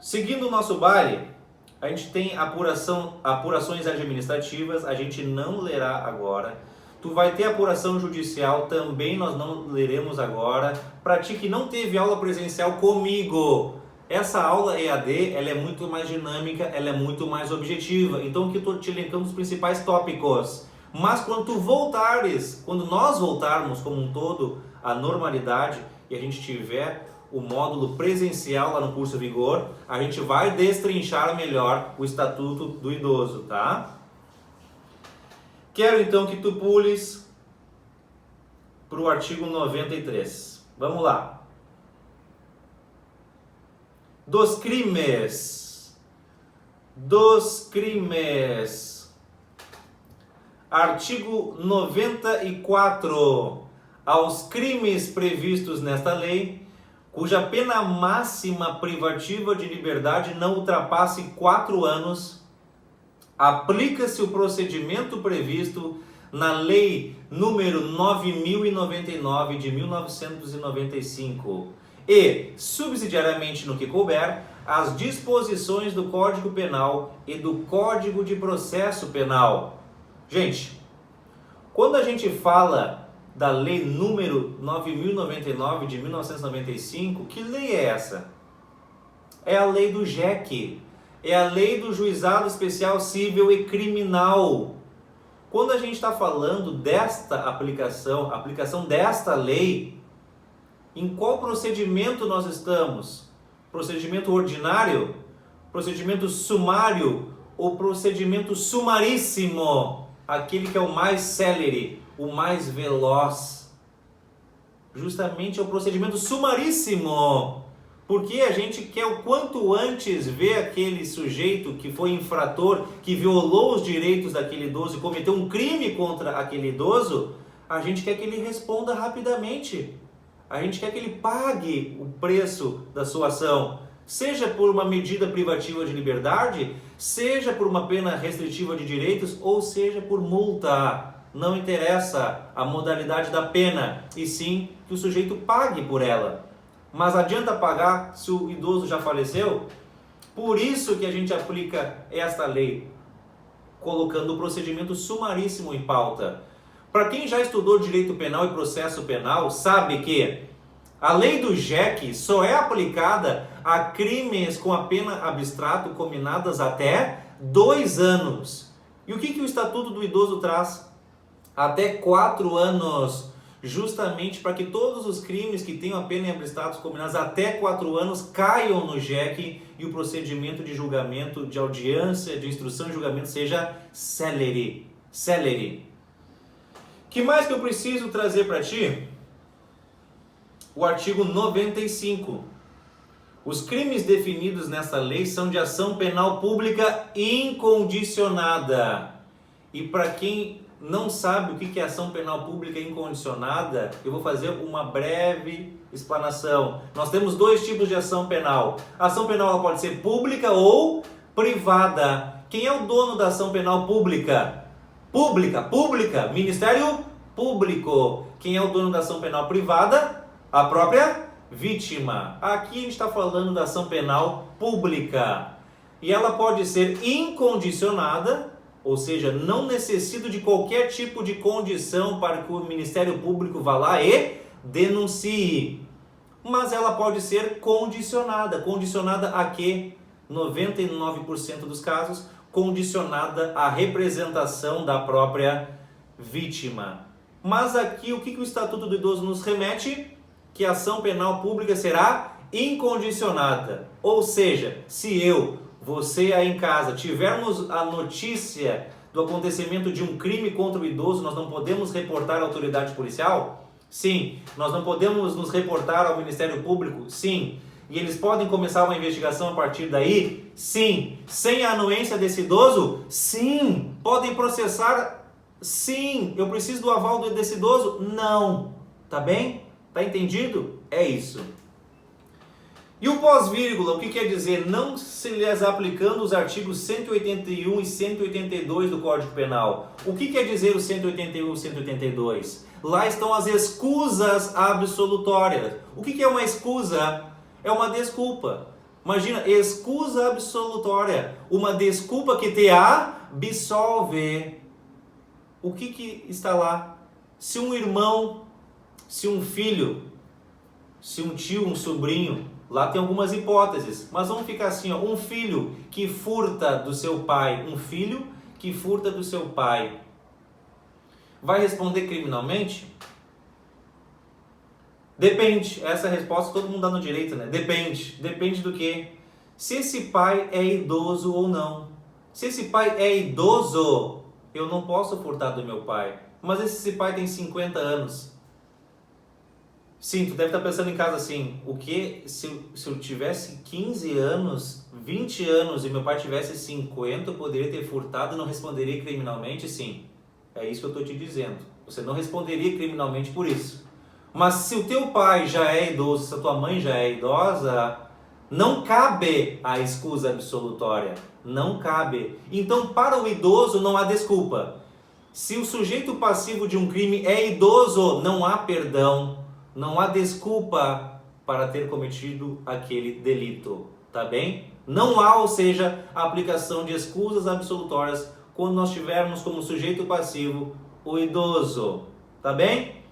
Seguindo o nosso baile, a gente tem apurações administrativas, a gente não lerá agora. Tu vai ter apuração judicial, também nós não leremos agora. Para ti que não teve aula presencial comigo, essa aula EAD, ela é muito mais dinâmica, ela é muito mais objetiva. Então aqui eu estou te elencando os principais tópicos. Mas quando nós voltarmos como um todo à normalidade e a gente tiver o módulo presencial lá no curso Vigor, a gente vai destrinchar melhor o Estatuto do Idoso, tá? Quero então que tu pules para o artigo 93. Vamos lá. Dos crimes. Artigo 94. Aos crimes previstos nesta lei, cuja pena máxima privativa de liberdade não ultrapasse 4 anos, aplica-se o procedimento previsto na Lei número 9.099 de 1995 e, subsidiariamente no que couber, as disposições do Código Penal e do Código de Processo Penal. Gente, quando a gente fala da Lei número 9.099 de 1995, que lei é essa? É a lei do JEC, é a lei do Juizado Especial Cível e Criminal. Quando a gente está falando desta aplicação desta lei, em qual procedimento nós estamos? Procedimento ordinário? Procedimento sumário? Ou procedimento sumaríssimo? Aquele que é o mais célere, o mais veloz. Justamente é o procedimento sumaríssimo. Porque a gente quer o quanto antes ver aquele sujeito que foi infrator, que violou os direitos daquele idoso e cometeu um crime contra aquele idoso, a gente quer que ele responda rapidamente. A gente quer que ele pague o preço da sua ação, seja por uma medida privativa de liberdade, seja por uma pena restritiva de direitos, ou seja por multa. Não interessa a modalidade da pena, e sim que o sujeito pague por ela. Mas adianta pagar se o idoso já faleceu? Por isso que a gente aplica esta lei, colocando o procedimento sumaríssimo em pauta. Para quem já estudou direito penal e processo penal, sabe que a lei do JEC só é aplicada a crimes com a pena abstrato cominadas até 2 anos. E o que o Estatuto do Idoso traz? Até 4 anos. justamente para que todos os crimes que tenham a pena em habeas status combinados até 4 anos caiam no JEC e o procedimento de julgamento, de audiência, de instrução e julgamento seja célere. Célere. Que mais que eu preciso trazer para ti? O artigo 95. Os crimes definidos nessa lei são de ação penal pública incondicionada. E para quem não sabe o que é ação penal pública incondicionada, eu vou fazer uma breve explanação. Nós temos 2 tipos de ação penal. A ação penal ela pode ser pública ou privada. Quem é o dono da ação penal pública? Pública. Ministério Público. Quem é o dono da ação penal privada? A própria vítima. Aqui a gente está falando da ação penal pública. E ela pode ser incondicionada, ou seja, não necessita de qualquer tipo de condição para que o Ministério Público vá lá e denuncie. Mas ela pode ser condicionada. Condicionada a quê? 99% dos casos, condicionada à representação da própria vítima. Mas aqui o que o Estatuto do Idoso nos remete? Que a ação penal pública será incondicionada. Ou seja, se você aí em casa, tivermos a notícia do acontecimento de um crime contra o idoso, nós não podemos reportar à autoridade policial? Sim. Nós não podemos nos reportar ao Ministério Público? Sim. E eles podem começar uma investigação a partir daí? Sim. Sem a anuência desse idoso? Sim. Podem processar? Sim. Eu preciso do aval desse idoso? Não. Tá bem? Tá entendido? É isso. E o pós-vírgula, o que quer dizer? Não se lhes aplicando os artigos 181 e 182 do Código Penal. O que quer dizer o 181 e 182? Lá estão as escusas absolutórias. O que é uma escusa? É uma desculpa. Imagina, escusa absolutória. Uma desculpa que te absolve. O que está lá? Se um irmão, se um filho, se um tio, um sobrinho, lá tem algumas hipóteses, mas vamos ficar assim, ó, um filho que furta do seu pai, vai responder criminalmente? Depende, essa resposta todo mundo dá no direito, né? Depende do quê? Se esse pai é idoso ou não. Se esse pai é idoso, eu não posso furtar do meu pai, mas esse pai tem 50 anos, sim, tu deve estar pensando em casa assim, o que se eu tivesse 15 anos, 20 anos e meu pai tivesse 50, eu poderia ter furtado e não responderia criminalmente? Sim, é isso que eu estou te dizendo. Você não responderia criminalmente por isso. Mas se o teu pai já é idoso, se a tua mãe já é idosa, não cabe a escusa absolutória. Não cabe. Então, para o idoso não há desculpa. Se o sujeito passivo de um crime é idoso, não há perdão. Não há desculpa para ter cometido aquele delito, tá bem? Não há, ou seja, a aplicação de escusas absolutórias quando nós tivermos como sujeito passivo o idoso, tá bem?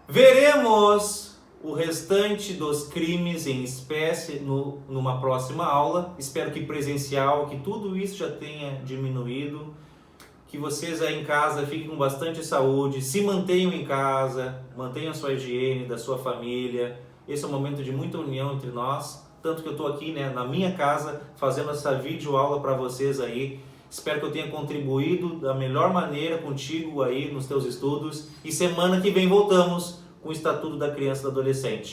Veremos o restante dos crimes em espécie numa próxima aula. Espero que presencial, que tudo isso já tenha diminuído. Que vocês aí em casa fiquem com bastante saúde, se mantenham em casa, mantenham a sua higiene, da sua família. Esse é um momento de muita união entre nós, tanto que eu estou aqui, né, na minha casa fazendo essa videoaula para vocês aí. Espero que eu tenha contribuído da melhor maneira contigo aí nos teus estudos. E semana que vem voltamos com o Estatuto da Criança e do Adolescente.